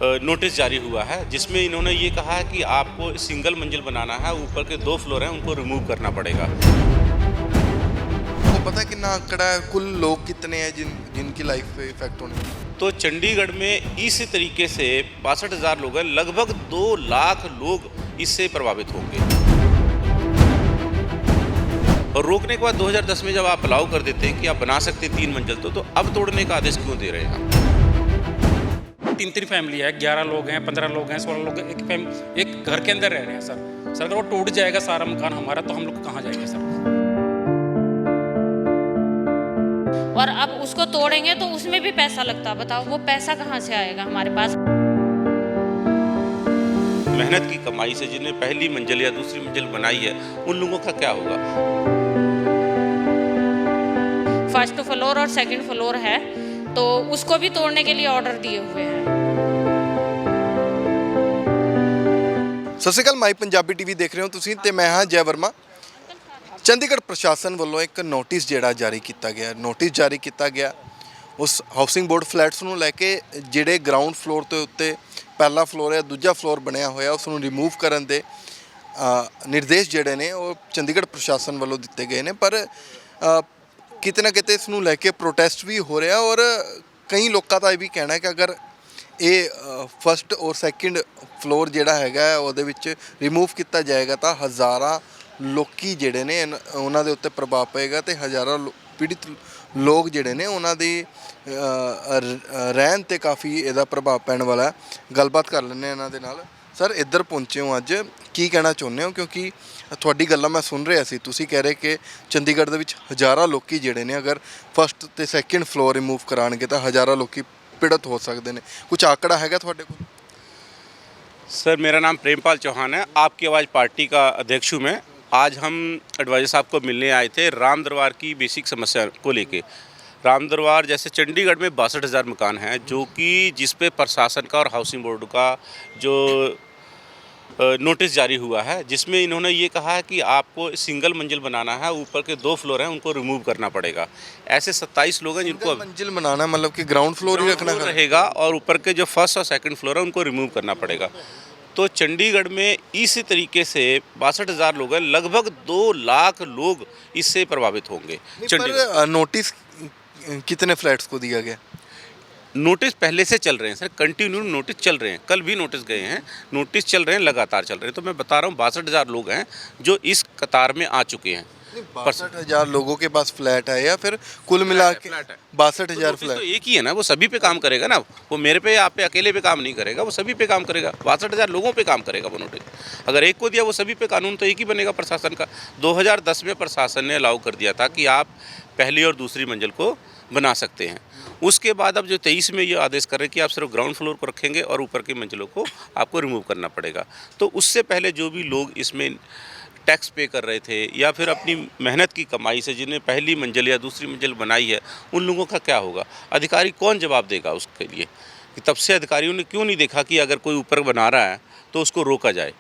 Notice जारी हुआ है, जिसमें इन्होंने ये कहा है कि आपको सिंगल मंजिल बनाना है, ऊपर के 2 फ्लोर हैं उनको रिमूव करना पड़ेगा। आपको पता है कितना आंकड़ा है, कुल लोग कितने हैं जिनकी लाइफ पे इफेक्ट होने वाला है? तो चंडीगढ़ में इस तरीके से 62,000 लोग हैं, लगभग 2 लाख लोग इससे प्रभावित होंगे। और रोकने के बाद 2010 में जब आप अलाउ कर देते हैं कि आप बना सकते हैं 3 मंजिल, तो अब तोड़ने का आदेश क्यों दे रहे हैं आप? 3 फैमिली है, 11 लोग हैं, 15 लोग हैं, 16 लोग हैं, एक घर के अंदर रह रहे हैं सर। अगर वो टूट जाएगा सारा मकान हमारा, तो हम लोग कहाँ जाएंगे सर? और अब उसको तोड़ेंगे तो उसमें भी पैसा लगता, बताओ वो पैसा कहाँ से आएगा हमारे पास? मेहनत की कमाई से जिन्हें पहली मंजिल या दूसरी मंजिल बनाई है, उन लोगों का क्या होगा? फर्स्ट फ्लोर और सेकंड फ्लोर है, तो उसको भी तोड़ने के लिए ऑर्डर दिए हुए हैं। ਸਤਿ ਸ਼੍ਰੀ ਅਕਾਲ, ਮਾਈ ਪੰਜਾਬੀ ਟੀਵੀ ਦੇਖ ਰਹੇ ਹੋ ਤੁਸੀਂ ਤੇ ਮੈਂ ਹਾਂ ਜੈ ਵਰਮਾ। ਚੰਡੀਗੜ੍ਹ ਪ੍ਰਸ਼ਾਸਨ ਵੱਲੋਂ ਇੱਕ ਨੋਟਿਸ ਜਿਹੜਾ ਜਾਰੀ ਕੀਤਾ ਗਿਆ ਉਸ ਹਾਊਸਿੰਗ ਬੋਰਡ ਫਲੈਟਸ ਨੂੰ ਲੈ ਕੇ, ਜਿਹੜੇ ਗਰਾਊਂਡ ਫਲੋਰ ਦੇ ਉੱਤੇ ਪਹਿਲਾ ਫਲੋਰ ਹੈ, ਦੂਜਾ ਫਲੋਰ ਬਣਿਆ ਹੋਇਆ, ਉਸ ਨੂੰ ਰਿਮੂਵ ਕਰਨ ਦੇ ਨਿਰਦੇਸ਼ ਜਿਹੜੇ ਨੇ ਉਹ ਚੰਡੀਗੜ੍ਹ ਪ੍ਰਸ਼ਾਸਨ ਵੱਲੋਂ ਦਿੱਤੇ ਗਏ ਨੇ। ਪਰ ਕਿਤੇ ਨਾ ਕਿਤੇ ਇਸ ਨੂੰ ਲੈ ਕੇ ਪ੍ਰੋਟੈਸਟ ਵੀ ਹੋ ਰਿਹਾ ਔਰ ਕਈ ਲੋਕਾਂ ਦਾ ਇਹ ਵੀ ਕਹਿਣਾ ਹੈ ਕਿ ਅਗਰ ਇਹ ਫਸਟ ਔਰ ਸੈਕਿੰਡ ਫਲੋਰ ਜਿਹੜਾ ਹੈਗਾ ਉਹਦੇ ਵਿੱਚ ਰਿਮੂਵ ਕੀਤਾ ਜਾਏਗਾ ਤਾਂ ਹਜ਼ਾਰਾਂ ਲੋਕੀ ਜਿਹੜੇ ਨੇ ਉਹਨਾਂ ਦੇ ਉੱਤੇ ਪ੍ਰਭਾਵ ਪਏਗਾ ਤੇ ਹਜ਼ਾਰਾਂ ਪੀੜਿਤ ਲੋਕ ਜਿਹੜੇ ਨੇ ਉਹਨਾਂ ਦੀ ਰਹਿਣ 'ਤੇ ਕਾਫੀ ਇਹਦਾ ਪ੍ਰਭਾਵ ਪੈਣ ਵਾਲਾ ਹੈ। ਗੱਲਬਾਤ ਕਰ ਲੈਂਦੇ ਹਾਂ ਇਹਨਾਂ ਦੇ ਨਾਲ। ਸਰ, ਇੱਧਰ ਪਹੁੰਚੇ ਹੋ ਅੱਜ, ਕੀ ਕਹਿਣਾ ਚਾਹੁੰਦੇ ਹੋ? ਕਿਉਂਕਿ ਤੁਹਾਡੀ ਗੱਲਾਂ ਮੈਂ ਸੁਣ ਰਿਹਾ ਸੀ, ਤੁਸੀਂ ਕਹਿ ਰਹੇ ਕਿ ਚੰਡੀਗੜ੍ਹ ਦੇ ਵਿੱਚ ਹਜ਼ਾਰਾਂ ਲੋਕੀ ਜਿਹੜੇ ਨੇ ਅਗਰ ਫਸਟ ਤੇ ਸੈਕਿੰਡ ਫਲੋਰ ਰਿਮੂਵ ਕਰਾਉਣਗੇ ਤਾਂ ਹਜ਼ਾਰਾਂ ਲੋਕੀ पीड़ित हो सकते हैं। कुछ आंकड़ा हैगा थोड़े को? सर, मेरा नाम प्रेमपाल चौहान है, आपकी आवाज़ पार्टी का अध्यक्ष हूँ मैं। आज हम एडवाइजर साहब को मिलने आए थे राम दरबार की बेसिक समस्या को लेके। राम दरबार जैसे चंडीगढ़ में 62,000 मकान हैं, जो कि जिस पे प्रशासन का और हाउसिंग बोर्ड का जो नोटिस जारी हुआ है, जिसमें इन्होंने ये कहा है कि आपको सिंगल मंजिल बनाना है, ऊपर के 2 फ्लोर हैं उनको रिमूव करना पड़ेगा। ऐसे 27 लोग हैं जिनको मंजिल बनाना, मतलब कि ग्राउंड फ्लोर ही रखना रहेगा और ऊपर के जो फर्स्ट और सेकंड फ्लोर है उनको रिमूव करना पड़ेगा। तो चंडीगढ़ में इस तरीके से 62,000 लोग हैं, लगभग 2 लाख लोग इससे प्रभावित होंगे। पर नोटिस कितने फ्लैट्स को दिया गया? नोटिस पहले से चल रहे हैं सर, कंटिन्यू नोटिस चल रहे हैं, कल भी नोटिस गए हैं, नोटिस चल रहे हैं, लगातार चल रहे हैं। तो मैं बता रहा हूँ 62,000 लोग हैं जो इस कतार में आ चुके हैं। 62,000 लोगों के पास फ्लैट है या फिर कुल मिला के 62,000 फ्लैट? तो एक ही है ना, वो सभी पे काम करेगा ना, वो मेरे पे आप पे अकेले पे काम नहीं करेगा, वो सभी पे काम करेगा। 62,000 लोगों पे काम करेगा वो नोटिस। अगर एक को दिया वो सभी पे कानून तो एक ही बनेगा प्रशासन का। 2010 में प्रशासन ने अलाउ कर दिया था कि आप पहली और दूसरी मंजिल को बना सकते हैं। उसके बाद अब जो 23 में ये आदेश कर रहे हैं कि आप सिर्फ ग्राउंड फ्लोर को रखेंगे और ऊपर की मंजिलों को आपको रिमूव करना पड़ेगा। तो उससे पहले जो भी लोग इसमें टैक्स पे कर रहे थे या फिर अपनी मेहनत की कमाई से जिन्हें पहली मंजिल या दूसरी मंजिल बनाई है, उन लोगों का क्या होगा? अधिकारी कौन जवाब देगा उसके लिए? कि तब से अधिकारियों ने क्यों नहीं देखा कि अगर कोई ऊपर बना रहा है तो उसको रोका जाए?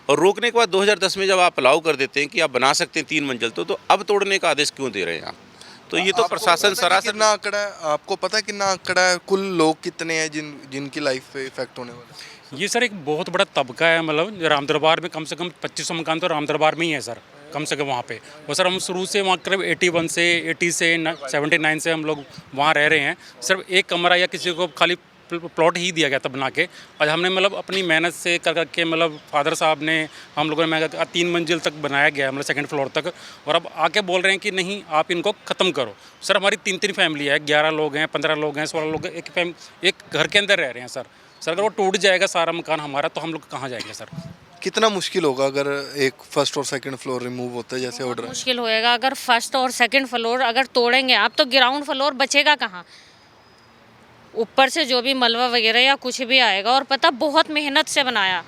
और रोकने के बाद 2010 में जब आप अलाउ कर देते हैं कि आप बना सकते हैं 3 मंजिल, तो अब तोड़ने का आदेश क्यों दे रहे हैं आप? तो ये तो प्रशासन सरासर। कितना आंकड़ा है आपको पता है? कितना आंकड़ा है, कुल लोग कितने हैं जिनकी लाइफ पे इफेक्ट होने वाला है? ये सर एक बहुत बड़ा तबका है, मतलब राम दरबार में कम से कम 2500 मकान तो राम दरबार में ही है सर, कम से कम वहाँ पे। और सर हम शुरू से वहाँ करीब 81 से 80 से 79 से हम लोग वहाँ रह रहे हैं। सिर्फ एक कमरा या किसी को खाली प्लॉट ही दिया गया था बना के। और हमने मतलब अपनी मेहनत से कर करके, मतलब फादर साहब ने, हम लोगों ने 3 मंजिल तक बनाया गया, मतलब सेकंड फ्लोर तक। और अब आके बोल रहे हैं कि नहीं, आप इनको ख़त्म करो। सर हमारी 3 फैमिली है, 11 लोग हैं, 15 लोग हैं, 16 लोग हैं, एक घर के अंदर रह रहे हैं सर। अगर वो टूट जाएगा सारा मकान हमारा, तो हम लोग कहाँ जाएंगे सर? कितना मुश्किल होगा अगर एक फर्स्ट और सेकंड फ्लोर रिमूव होता है जैसे ऑर्डर? मुश्किल होएगा अगर फर्स्ट और सेकंड फ्लोर अगर तोड़ेंगे आप, तो ग्राउंड फ्लोर बचेगा कहाँ? ऊपर से जो भी मलबा वगैरह या कुछ भी आएगा। और पता, बहुत मेहनत से बनाया,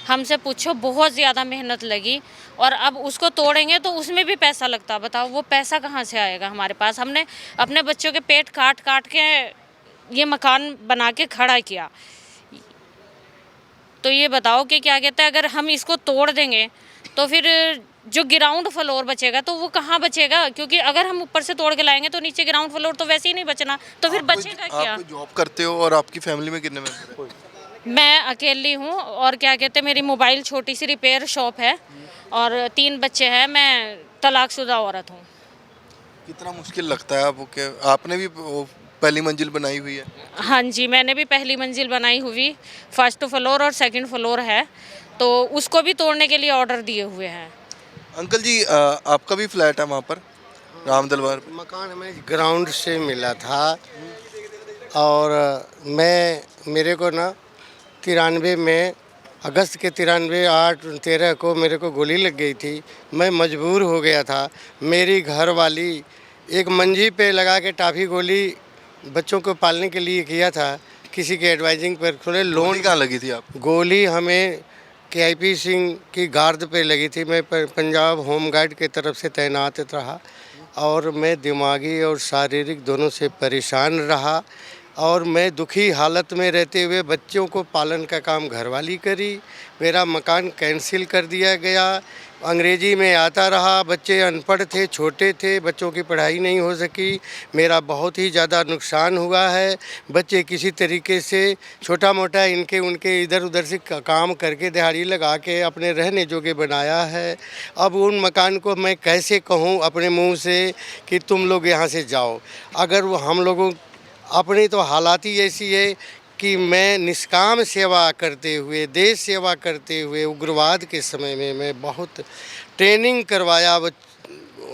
हमसे पूछो, बहुत ज़्यादा मेहनत लगी। और अब उसको तोड़ेंगे तो उसमें भी पैसा लगता, बताओ वो पैसा कहाँ से आएगा हमारे पास? हमने अपने बच्चों के पेट काट काट के ये मकान बना के खड़ा किया। तो ये बताओ कि क्या कहते हैं, अगर हम इसको तोड़ देंगे तो फिर जो ग्राउंड फ्लोर बचेगा तो वो कहाँ बचेगा? क्योंकि अगर हम ऊपर से तोड़ के लाएंगे तो नीचे ग्राउंड फ्लोर तो वैसे ही नहीं बचना, तो फिर बचेगा क्या? आप जॉब करते हो और आपकी फैमिली में कितने मेंबर हैं? मैं अकेली हूँ और क्या कहते हैं, मेरी मोबाइल छोटी सी रिपेयर शॉप है और 3 बच्चे हैं। मैं तलाकशुदा औरत हूँ। कितना मुश्किल लगता है आपको कि आपने भी वो पहली मंजिल बनाई हुई है? हाँ जी, मैंने भी पहली मंजिल बनाई हुई, फर्स्ट फ्लोर और सेकंड फ्लोर है, तो उसको भी तोड़ने के लिए ऑर्डर दिए हुए हैं। अंकल जी आपका भी फ्लैट है वहाँ पर राम दरबार पे? मकान हमें ग्राउंड से मिला था और मेरे को ना 93 में अगस्त के 93 8 13 को मेरे को गोली लग गई थी। मैं मजबूर हो गया था। मेरी घर वाली एक मंजी पे लगा के टाफी गोली बच्चों को पालने के लिए किया था, किसी के एडवाइजिंग पर। थोड़े लोन लोन कहाँ लगी थी आप? गोली हमें KIP सिंह की गार्ड पे लगी थी। मैं पंजाब होम गार्ड की तरफ से तैनात रहा और मैं दिमागी और शारीरिक दोनों से परेशान रहा और मैं दुखी हालत में रहते हुए बच्चों को पालन का काम घरवाली करी। मेरा मकान कैंसिल कर दिया गया। अंग्रेजी में आता रहा, बच्चे अनपढ़ थे, छोटे थे, बच्चों की पढ़ाई नहीं हो सकी। मेरा बहुत ही ज़्यादा नुकसान हुआ है। बच्चे किसी तरीके से छोटा मोटा इनके उनके इधर उधर से काम करके दिहाड़ी लगा के अपने रहने जोगे बनाया है। अब उन मकान को मैं कैसे कहूँ अपने मुंह से कि तुम लोग यहाँ से जाओ। अगर वो हम लोगों अपनी तो हालात ही ऐसी है कि मैं निष्काम सेवा करते हुए, देश सेवा करते हुए, उग्रवाद के समय में मैं बहुत ट्रेनिंग करवाया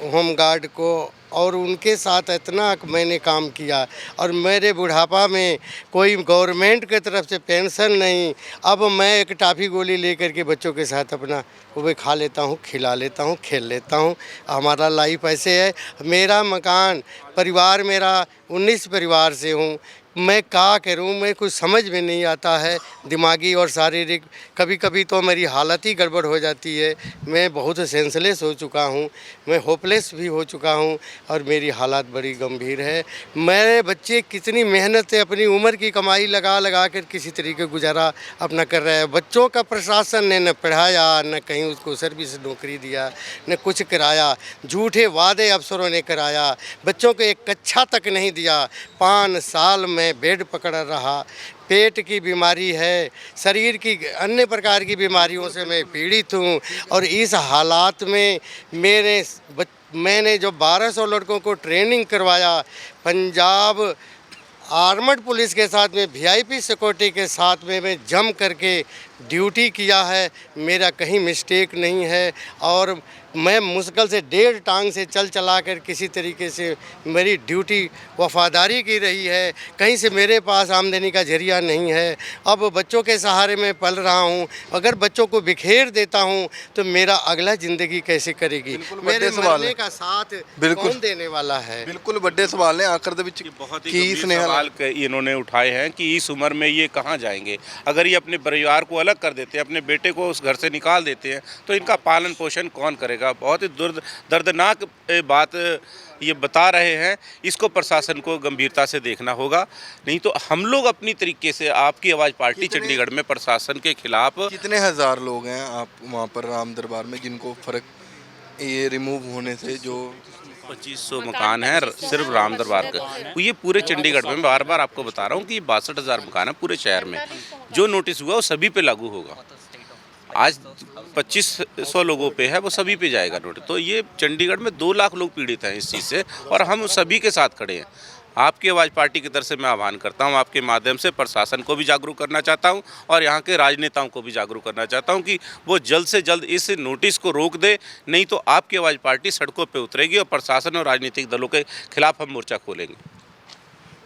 होम गार्ड को और उनके साथ इतना मैंने काम किया और मेरे बुढ़ापा में कोई गवर्नमेंट की तरफ से पेंशन नहीं। अब मैं एक टाफी गोली लेकर के बच्चों के साथ अपना वो खा लेता हूँ, खिला लेता हूँ, खेल लेता हूँ। हमारा लाइफ ऐसे है। मेरा मकान परिवार मेरा 19 परिवार से हूँ। मैं क्या करूं, मैं कुछ समझ में नहीं आता है। दिमागी और शारीरिक कभी कभी तो मेरी हालत ही गड़बड़ हो जाती है। मैं बहुत सेंसलेस हो चुका हूं, मैं होपलेस भी हो चुका हूं और मेरी हालत बड़ी गंभीर है। मेरे बच्चे कितनी मेहनत से अपनी उम्र की कमाई लगा लगा कर किसी तरीके गुजारा अपना कर रहे हैं। बच्चों का प्रशासन ने न पढ़ाया, न कहीं उसको सर्विस नौकरी दिया, न कुछ कराया। झूठे वादे अफसरों ने कराया, बच्चों को एक कक्षा तक नहीं दिया। 5 साल में बेड पकड़ रहा। पेट की बीमारी है, शरीर की अन्य प्रकार की बीमारियों से मैं पीड़ित हूँ और इस हालात में मैंने जो 1200 लड़कों को ट्रेनिंग करवाया, पंजाब आर्मड पुलिस के साथ में VIP सिक्योरिटी के साथ में मैं जम करके ड्यूटी किया है। मेरा कहीं मिस्टेक नहीं है और मैं मुश्किल से 1.5 टांग से चला कर किसी तरीके से मेरी ड्यूटी वफादारी की रही है। कहीं से मेरे पास आमदनी का जरिया नहीं है। अब बच्चों के सहारे में पल रहा हूँ। अगर बच्चों को बिखेर देता हूँ तो मेरा अगला ज़िंदगी कैसे करेगी? मेरे मरने का साथ कौन देने वाला है? बिल्कुल बड़े सवाल ने आखिर दे विच बहुत ही की गंभीर स्नेह सवाल इन्होंने उठाए हैं कि इस उम्र में ये कहाँ जाएंगे। अगर ये अपने परिवार को अलग कर देते हैं, अपने बेटे को उस घर से निकाल देते हैं, तो इनका पालन पोषण कौन करेगा? बहुत ही दर्दनाक बात ये बता रहे हैं। इसको प्रशासन को गंभीरता से देखना होगा, नहीं तो हम लोग अपनी तरीके से आपकी आवाज़ पार्टी चंडीगढ़ में प्रशासन के खिलाफ। कितने हज़ार लोग हैं आप वहाँ पर राम दरबार में जिनको फ़र्क ये रिमूव होने से? जो 2500 मकान है सिर्फ राम दरबार का। ये पूरे चंडीगढ़ में, बार बार आपको बता रहा हूँ कि 62,000 मकान है पूरे शहर में। जो नोटिस हुआ वो सभी पे लागू होगा। आज 2500 लोगों पे है, वो सभी पे जाएगा नोटिस। तो ये चंडीगढ़ में 2 लाख लोग पीड़ित हैं इस चीज़ से और हम सभी के साथ खड़े हैं। आपकी आवाज़ पार्टी की तरफ से मैं आह्वान करता हूं, आपके माध्यम से प्रशासन को भी जागरूक करना चाहता हूं और यहाँ के राजनेताओं को भी जागरूक करना चाहता हूं कि वो जल्द से जल्द इस नोटिस को रोक दे, नहीं तो आपकी आवाज़ पार्टी सड़कों पे उतरेगी और प्रशासन और राजनीतिक दलों के खिलाफ हम मोर्चा खोलेंगे।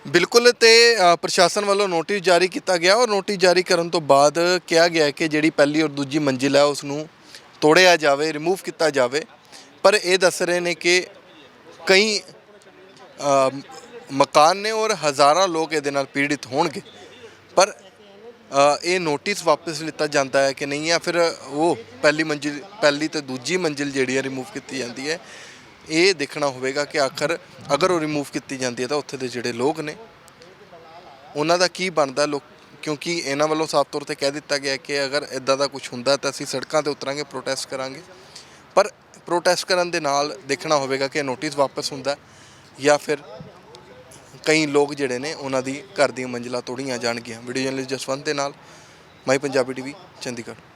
बिल्कुल ते प्रशासन वालों नोटिस जारी किया गया और नोटिस जारी करने तो बाद कहा गया कि जी पहली और दूजी मंजिल है उसनों तोड़िया जाए, रिमूव किया जाए। पर यह दस रहे हैं कि कई मकान ने और हज़ारों लोग ये पीड़ित होंगे, पर ये नोटिस वापस लिता जाता है कि नहीं, या फिर वो पहली तो दूजी मंजिल जी रिमूव की जाती है। ये देखना होगा कि आखिर अगर वो रिमूव की जाती है तो उत्थे दे जिहड़े लोग ने उन्हां दा की बनदा लोग, क्योंकि इन्हां वालों साफ तौर पर कह दिता गया कि अगर इदां दा कुछ हुंदा तो असीं सड़कों ते उतरांगे, प्रोटेस्ट करांगे। पर प्रोटेस्ट करन दे नाल देखना होगा कि नोटिस वापस हुंदा या फिर कई लोग जिहड़े ने उन्हां दी घर दी मंजिलां तोड़ीआं जाणगीआं। वीडियो जर्नलिस्ट जसवंत दे नाल ਮਾਈ ਪੰਜਾਬੀ ਟੀਵੀ ਚੰਡੀਗੜ੍ਹ।